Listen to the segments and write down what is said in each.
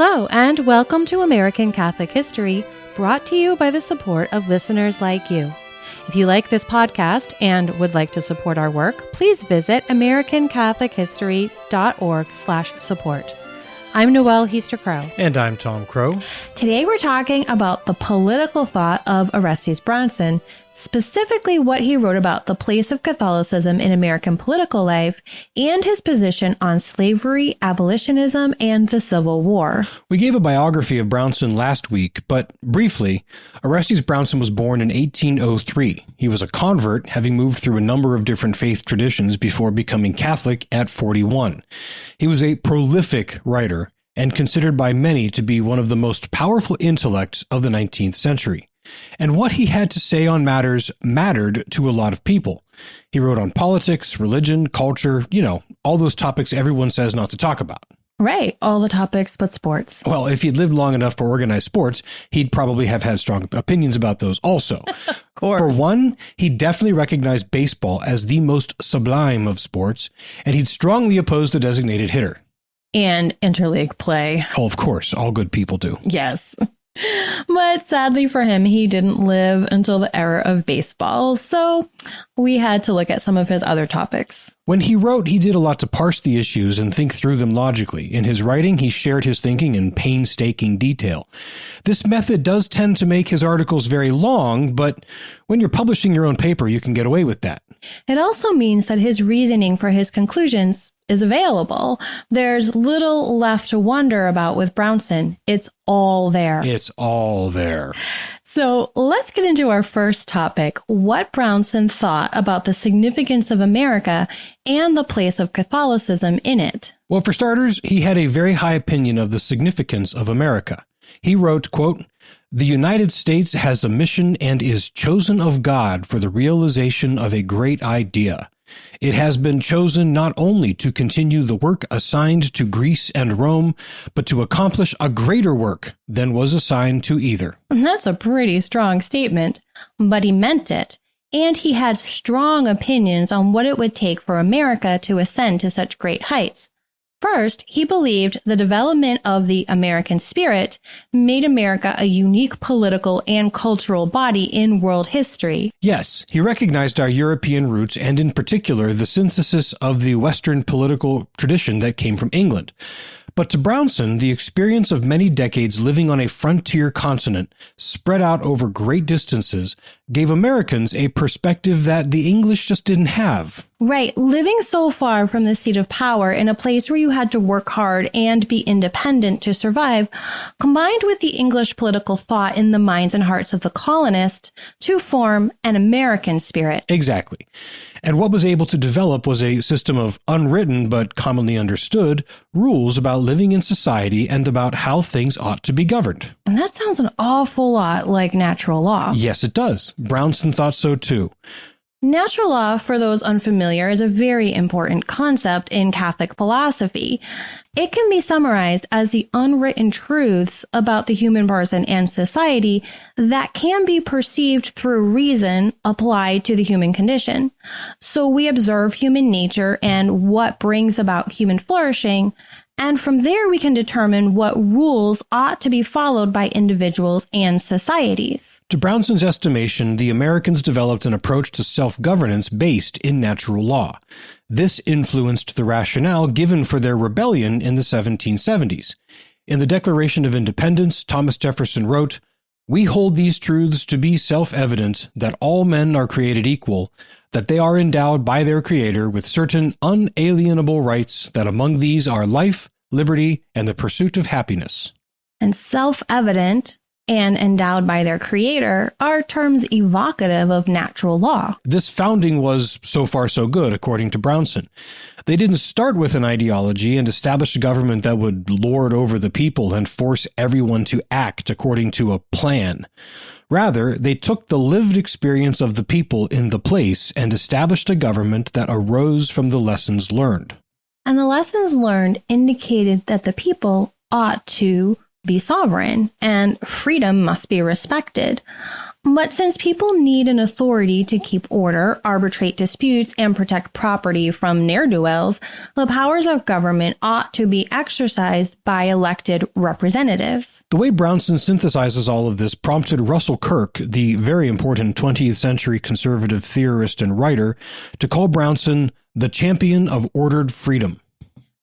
Hello, and welcome to American Catholic History, brought to you by the support of listeners like you. If you like this podcast and would like to support our work, please visit americancatholichistory.org/support. I'm Noelle Heaster-Crowe. And I'm Tom Crow. Today we're talking about the political thought of Orestes Brownson, specifically what he wrote about the place of Catholicism in American political life and his position on slavery, abolitionism, and the Civil War. We gave a biography of Brownson last week, but briefly, Orestes Brownson was born in 1803. He was a convert, having moved through a number of different faith traditions before becoming Catholic at 41. He was a prolific writer and considered by many to be one of the most powerful intellects of the 19th century. And what he had to say on matters mattered to a lot of people. He wrote on politics, religion, culture, all those topics everyone says not to talk about. Right, all the topics but sports. Well, if he'd lived long enough for organized sports, he'd probably have had strong opinions about those also. Of course. For one, he definitely recognized baseball as the most sublime of sports, and he'd strongly oppose the designated hitter. And interleague play. Oh, of course, all good people do. Yes. But sadly for him, he didn't live until the era of baseball, so we had to look at some of his other topics. When he wrote, he did a lot to parse the issues and think through them logically. In his writing, he shared his thinking in painstaking detail. This method does tend to make his articles very long, but when you're publishing your own paper, you can get away with that. It also means that his reasoning for his conclusions is available. There's little left to wonder about with Brownson. It's all there. It's all there. So let's get into our first topic, what Brownson thought about the significance of America and the place of Catholicism in it. Well, for starters, he had a very high opinion of the significance of America. He wrote, quote, "The United States has a mission and is chosen of God for the realization of a great idea. It has been chosen not only to continue the work assigned to Greece and Rome, but to accomplish a greater work than was assigned to either." That's a pretty strong statement, but he meant it. And he had strong opinions on what it would take for America to ascend to such great heights. First, he believed the development of the American spirit made America a unique political and cultural body in world history. Yes, he recognized our European roots and in particular the synthesis of the Western political tradition that came from England. But to Brownson, the experience of many decades living on a frontier continent, spread out over great distances, gave Americans a perspective that the English just didn't have. Right. Living so far from the seat of power in a place where you had to work hard and be independent to survive, combined with the English political thought in the minds and hearts of the colonists to form an American spirit. Exactly. And what was able to develop was a system of unwritten but commonly understood rules about living in society and about how things ought to be governed. And that sounds an awful lot like natural law. Yes, it does. Brownson thought so too. Natural law, for those unfamiliar, is a very important concept in Catholic philosophy. It can be summarized as the unwritten truths about the human person and society that can be perceived through reason applied to the human condition. So we observe human nature and what brings about human flourishing, and from there we can determine what rules ought to be followed by individuals and societies. To Brownson's estimation, the Americans developed an approach to self-governance based in natural law. This influenced the rationale given for their rebellion in the 1770s. In the Declaration of Independence, Thomas Jefferson wrote, "We hold these truths to be self-evident, that all men are created equal, that they are endowed by their Creator with certain unalienable rights, that among these are life, liberty, and the pursuit of happiness." And self-evident and endowed by their Creator are terms evocative of natural law. This founding was so far so good, according to Brownson. They didn't start with an ideology and establish a government that would lord over the people and force everyone to act according to a plan. Rather, they took the lived experience of the people in the place and established a government that arose from the lessons learned. And the lessons learned indicated that the people ought to be sovereign and freedom must be respected. But since people need an authority to keep order, arbitrate disputes, and protect property from ne'er-do-wells, the powers of government ought to be exercised by elected representatives. The way Brownson synthesizes all of this prompted Russell Kirk, the very important 20th century conservative theorist and writer, to call Brownson the champion of ordered freedom.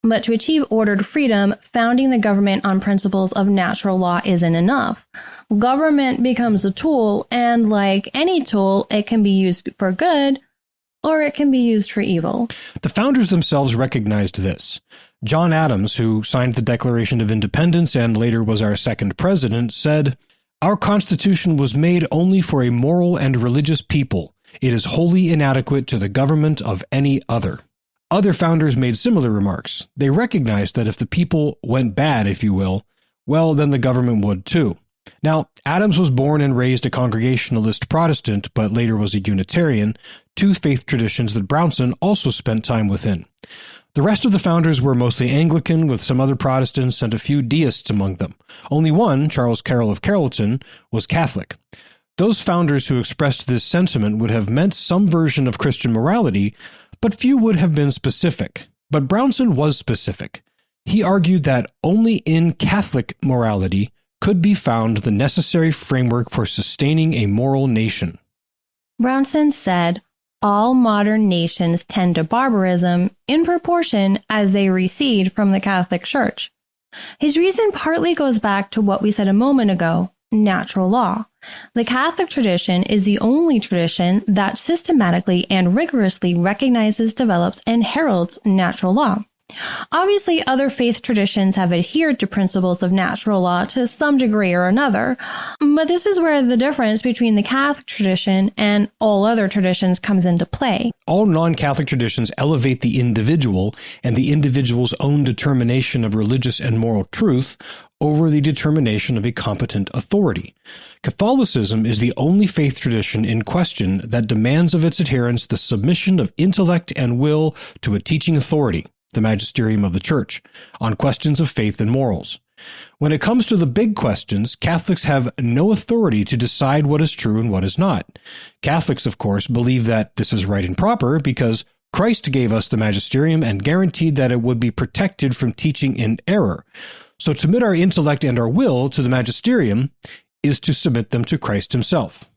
But to achieve ordered freedom, founding the government on principles of natural law isn't enough. Government becomes a tool, and like any tool, it can be used for good, or it can be used for evil. The founders themselves recognized this. John Adams, who signed the Declaration of Independence and later was our second president, said, "Our Constitution was made only for a moral and religious people. It is wholly inadequate to the government of any other." Other founders made similar remarks. They recognized that if the people went bad, if you will, well, then the government would too. Now, Adams was born and raised a Congregationalist Protestant, but later was a Unitarian, two faith traditions that Brownson also spent time within. The rest of the founders were mostly Anglican, with some other Protestants and a few deists among them. Only one, Charles Carroll of Carrollton, was Catholic. Those founders who expressed this sentiment would have meant some version of Christian morality, but few would have been specific. But Brownson was specific. He argued that only in Catholic morality could be found the necessary framework for sustaining a moral nation. Brownson said, all modern nations tend to barbarism in proportion as they recede from the Catholic Church. His reason partly goes back to what we said a moment ago, natural law. The Catholic tradition is the only tradition that systematically and rigorously recognizes, develops, and heralds natural law. Obviously, other faith traditions have adhered to principles of natural law to some degree or another, but this is where the difference between the Catholic tradition and all other traditions comes into play. All non-Catholic traditions elevate the individual and the individual's own determination of religious and moral truth over the determination of a competent authority. Catholicism is the only faith tradition in question that demands of its adherents the submission of intellect and will to a teaching authority, the magisterium of the Church, on questions of faith and morals. When it comes to the big questions, Catholics have no authority to decide what is true and what is not. Catholics, of course, believe that this is right and proper because Christ gave us the magisterium and guaranteed that it would be protected from teaching in error. So to submit our intellect and our will to the magisterium is to submit them to Christ himself.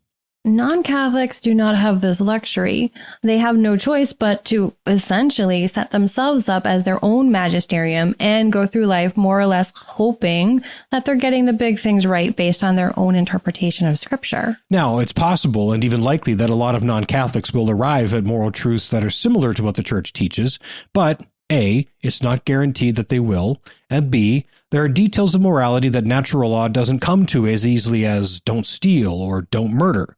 Non-Catholics do not have this luxury. They have no choice but to essentially set themselves up as their own magisterium and go through life more or less hoping that they're getting the big things right based on their own interpretation of Scripture. Now, it's possible and even likely that a lot of non-Catholics will arrive at moral truths that are similar to what the Church teaches, but A, it's not guaranteed that they will, and B, there are details of morality that natural law doesn't come to as easily as don't steal or don't murder.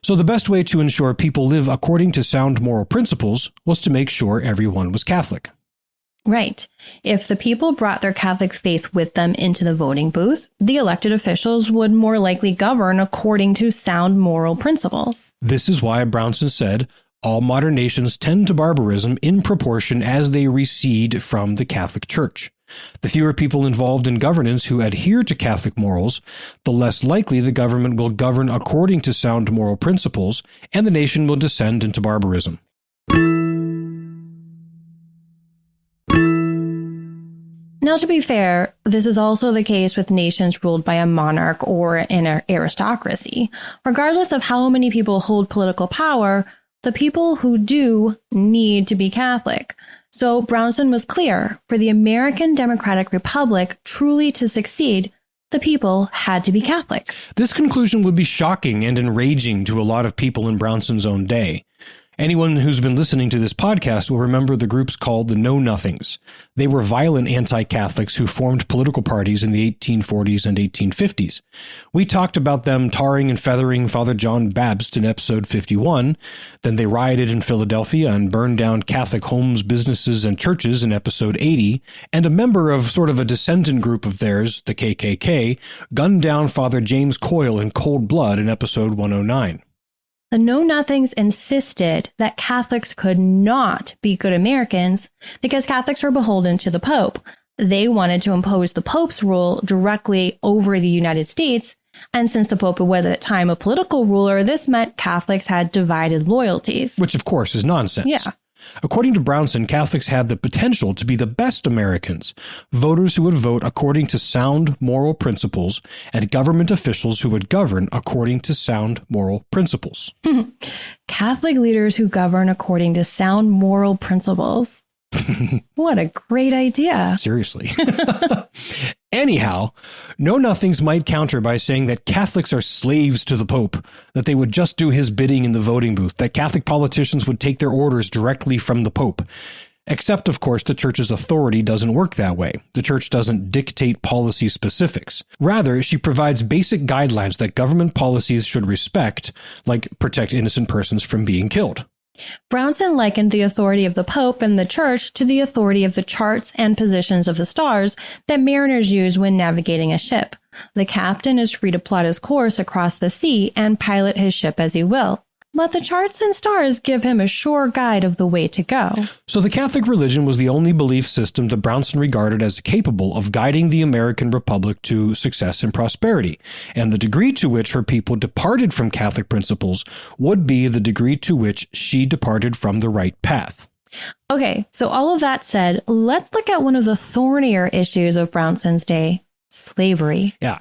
So the best way to ensure people live according to sound moral principles was to make sure everyone was Catholic. Right. If the people brought their Catholic faith with them into the voting booth, the elected officials would more likely govern according to sound moral principles. This is why Brownson said, all modern nations tend to barbarism in proportion as they recede from the Catholic Church. The fewer people involved in governance who adhere to Catholic morals, the less likely the government will govern according to sound moral principles, and the nation will descend into barbarism. Now, to be fair, this is also the case with nations ruled by a monarch or an aristocracy. Regardless of how many people hold political power, the people who do need to be Catholic. So Brownson was clear, for the American Democratic Republic truly to succeed, the people had to be Catholic. This conclusion would be shocking and enraging to a lot of people in Brownson's own day. Anyone who's been listening to this podcast will remember the groups called the Know-Nothings. They were violent anti-Catholics who formed political parties in the 1840s and 1850s. We talked about them tarring and feathering Father John Babst in episode 51. Then they rioted in Philadelphia and burned down Catholic homes, businesses, and churches in episode 80. And a member of sort of a descendant group of theirs, the KKK, gunned down Father James Coyle in cold blood in episode 109. The Know-Nothings insisted that Catholics could not be good Americans because Catholics were beholden to the Pope. They wanted to impose the Pope's rule directly over the United States And since the Pope was at the time a political ruler, this meant Catholics had divided loyalties. Which, of course, is nonsense. Yeah. According to Brownson, Catholics had the potential to be the best Americans, voters who would vote according to sound moral principles, and government officials who would govern according to sound moral principles. Catholic leaders who govern according to sound moral principles. What a great idea. Seriously. Anyhow, Know Nothings might counter by saying that Catholics are slaves to the Pope, that they would just do his bidding in the voting booth, that Catholic politicians would take their orders directly from the Pope. Except, of course, the Church's authority doesn't work that way. The Church doesn't dictate policy specifics. Rather, she provides basic guidelines that government policies should respect, like protect innocent persons from being killed. Brownson likened the authority of the Pope and the Church to the authority of the charts and positions of the stars that mariners use when navigating a ship. The captain is free to plot his course across the sea and pilot his ship as he will. But the charts and stars give him a sure guide of the way to go. So the Catholic religion was the only belief system that Brownson regarded as capable of guiding the American Republic to success and prosperity, and the degree to which her people departed from Catholic principles would be the degree to which she departed from the right path. Okay, so all of that said, let's look at one of the thornier issues of Brownson's day. Slavery. Yeah.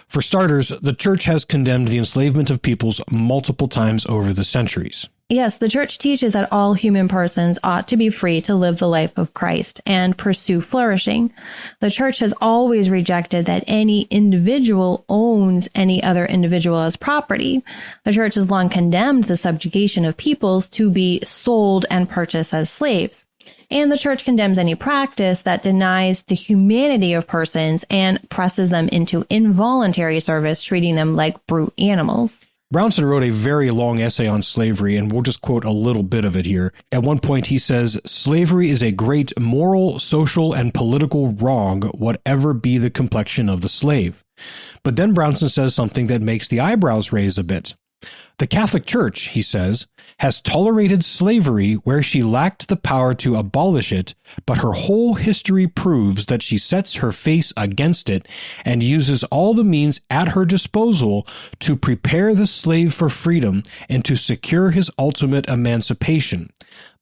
For starters, the Church has condemned the enslavement of peoples multiple times over the centuries. Yes, the Church teaches that all human persons ought to be free to live the life of Christ and pursue flourishing. The Church has always rejected that any individual owns any other individual as property. The Church has long condemned the subjugation of peoples to be sold and purchased as slaves. And the Church condemns any practice that denies the humanity of persons and presses them into involuntary service, treating them like brute animals. Brownson wrote a very long essay on slavery, and we'll just quote a little bit of it here. At one point, he says, "Slavery is a great moral, social, and political wrong, whatever be the complexion of the slave." But then Brownson says something that makes the eyebrows raise a bit. "The Catholic Church," he says, "has tolerated slavery where she lacked the power to abolish it, but her whole history proves that she sets her face against it and uses all the means at her disposal to prepare the slave for freedom and to secure his ultimate emancipation.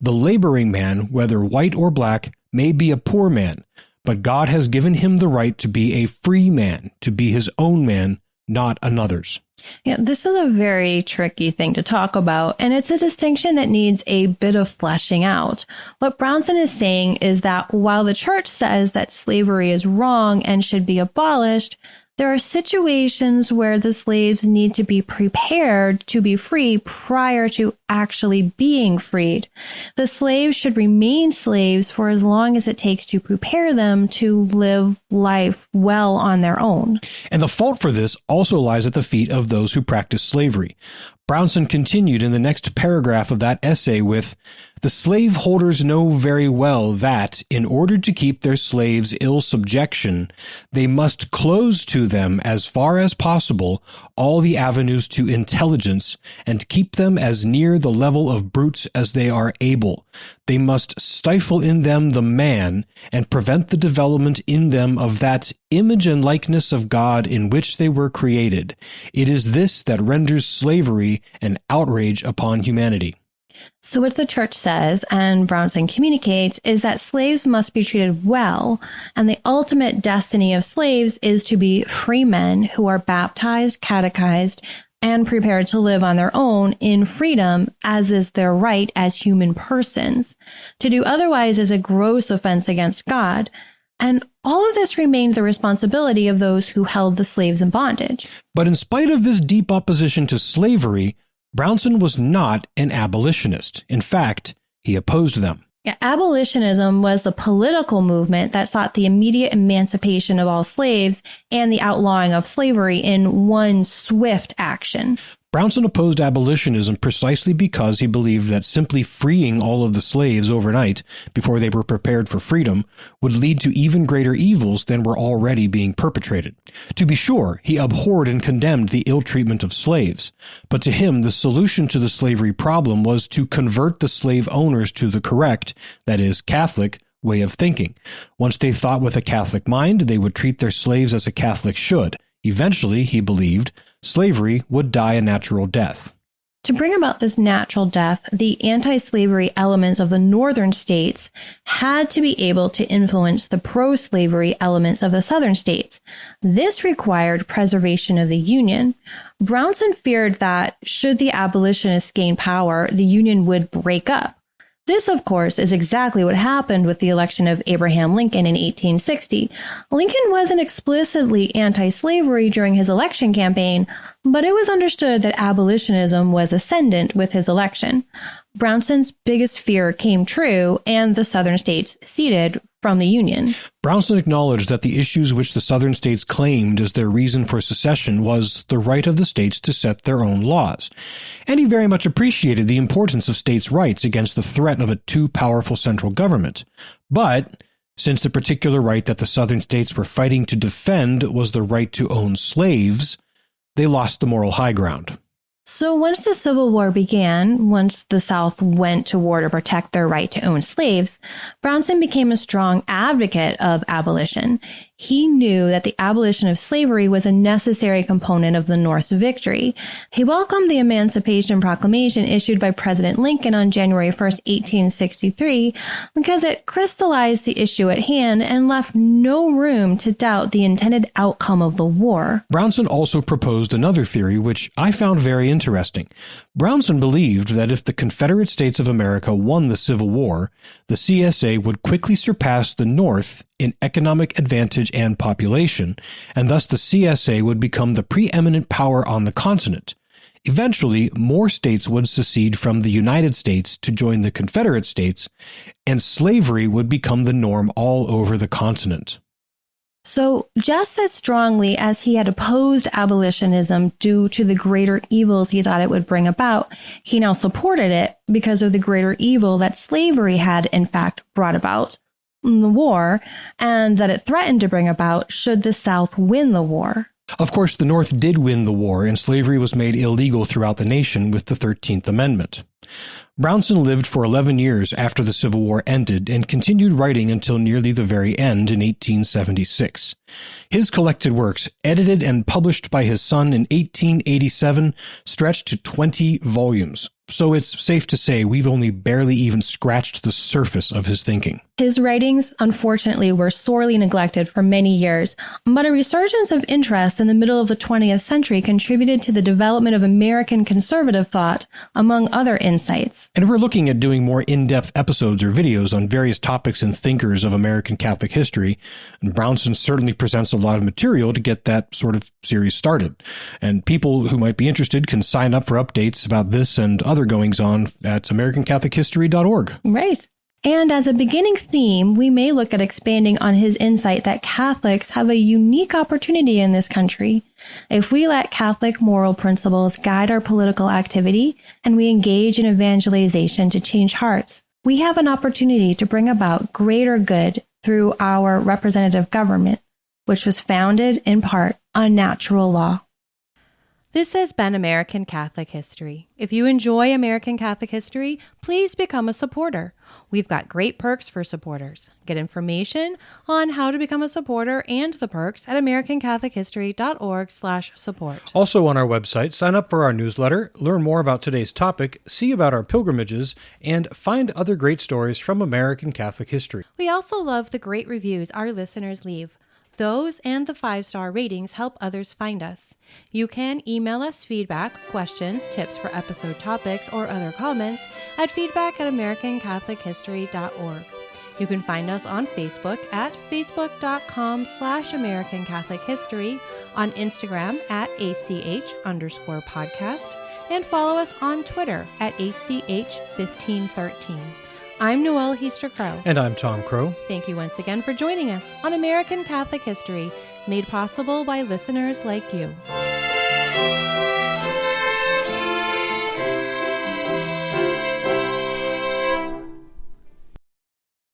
The laboring man, whether white or black, may be a poor man, but God has given him the right to be a free man, to be his own man, not another's." Yeah, this is a very tricky thing to talk about, and it's a distinction that needs a bit of fleshing out. What Brownson is saying is that while the Church says that slavery is wrong and should be abolished, there are situations where the slaves need to be prepared to be free prior to actually being freed. The slaves should remain slaves for as long as it takes to prepare them to live life well on their own. And the fault for this also lies at the feet of those who practice slavery. Brownson continued in the next paragraph of that essay with, "The slaveholders know very well that, in order to keep their slaves ill subjection, they must close to them as far as possible all the avenues to intelligence, and keep them as near the level of brutes as they are able. They must stifle in them the man, and prevent the development in them of that image and likeness of God in which they were created. It is this that renders slavery an outrage upon humanity." So what the Church says, and Brownson communicates, is that slaves must be treated well, and the ultimate destiny of slaves is to be free men who are baptized, catechized, and prepared to live on their own in freedom, as is their right as human persons. To do otherwise is a gross offense against God. And all of this remained the responsibility of those who held the slaves in bondage. But in spite of this deep opposition to slavery, Brownson was not an abolitionist. In fact, he opposed them. Yeah, abolitionism was the political movement that sought the immediate emancipation of all slaves and the outlawing of slavery in one swift action. Brownson opposed abolitionism precisely because he believed that simply freeing all of the slaves overnight before they were prepared for freedom would lead to even greater evils than were already being perpetrated. To be sure, he abhorred and condemned the ill treatment of slaves, but to him the solution to the slavery problem was to convert the slave owners to the correct, that is, Catholic, way of thinking. Once they thought with a Catholic mind, they would treat their slaves as a Catholic should, Eventually, he believed, slavery would die a natural death. To bring about this natural death, the anti-slavery elements of the northern states had to be able to influence the pro-slavery elements of the southern states. This required preservation of the Union. Brownson feared that, should the abolitionists gain power, the Union would break up. This, of course, is exactly what happened with the election of Abraham Lincoln in 1860. Lincoln wasn't explicitly anti-slavery during his election campaign, but it was understood that abolitionism was ascendant with his election. Brownson's biggest fear came true, and the Southern states seceded from the Union. Brownson acknowledged that the issues which the Southern states claimed as their reason for secession was the right of the states to set their own laws. And he very much appreciated the importance of states' rights against the threat of a too powerful central government. But since the particular right that the Southern states were fighting to defend was the right to own slaves, they lost the moral high ground. So once the Civil War began, once the South went to war to protect their right to own slaves, Brownson became a strong advocate of abolition. He knew that the abolition of slavery was a necessary component of the North's victory. He welcomed the Emancipation Proclamation issued by President Lincoln on January 1st, 1863, because it crystallized the issue at hand and left no room to doubt the intended outcome of the war. Brownson also proposed another theory which I found very interesting. Brownson believed that if the Confederate States of America won the Civil War, the CSA would quickly surpass the North in economic advantage and population, and thus the CSA would become the preeminent power on the continent. Eventually, more states would secede from the United States to join the Confederate States, and slavery would become the norm all over the continent. So just as strongly as he had opposed abolitionism due to the greater evils he thought it would bring about, he now supported it because of the greater evil that slavery had in fact brought about in the war, and that it threatened to bring about should the South win the war. Of course, the North did win the war, and slavery was made illegal throughout the nation with the 13th Amendment. Brownson lived for 11 years after the Civil War ended and continued writing until nearly the very end in 1876. His collected works, edited and published by his son in 1887, stretched to 20 volumes. So it's safe to say we've only barely even scratched the surface of his thinking. His writings, unfortunately, were sorely neglected for many years, but a resurgence of interest in the middle of the 20th century contributed to the development of American conservative thought, among other insights. And we're looking at doing more in-depth episodes or videos on various topics and thinkers of American Catholic history, and Brownson certainly presents a lot of material to get that sort of series started. And people who might be interested can sign up for updates about this and other goings-on at AmericanCatholicHistory.org. Right. And as a beginning theme, we may look at expanding on his insight that Catholics have a unique opportunity in this country. If we let Catholic moral principles guide our political activity and we engage in evangelization to change hearts, we have an opportunity to bring about greater good through our representative government, which was founded in part on natural law. This has been American Catholic History. If you enjoy American Catholic History, please become a supporter. We've got great perks for supporters. Get information on how to become a supporter and the perks at americancatholichistory.org/support. Also on our website, sign up for our newsletter, learn more about today's topic, see about our pilgrimages, and find other great stories from American Catholic history. We also love the great reviews our listeners leave. Those and the 5-star ratings help others find us. You can email us feedback, questions, tips for episode topics, or other comments at feedback@americancatholichistory.org. You can find us on Facebook at facebook.com/American Catholic History, on Instagram at ACH_podcast, and follow us on Twitter at ACH1513. I'm Noelle Heaster-Crow. And I'm Tom Crow. Thank you once again for joining us on American Catholic History, made possible by listeners like you.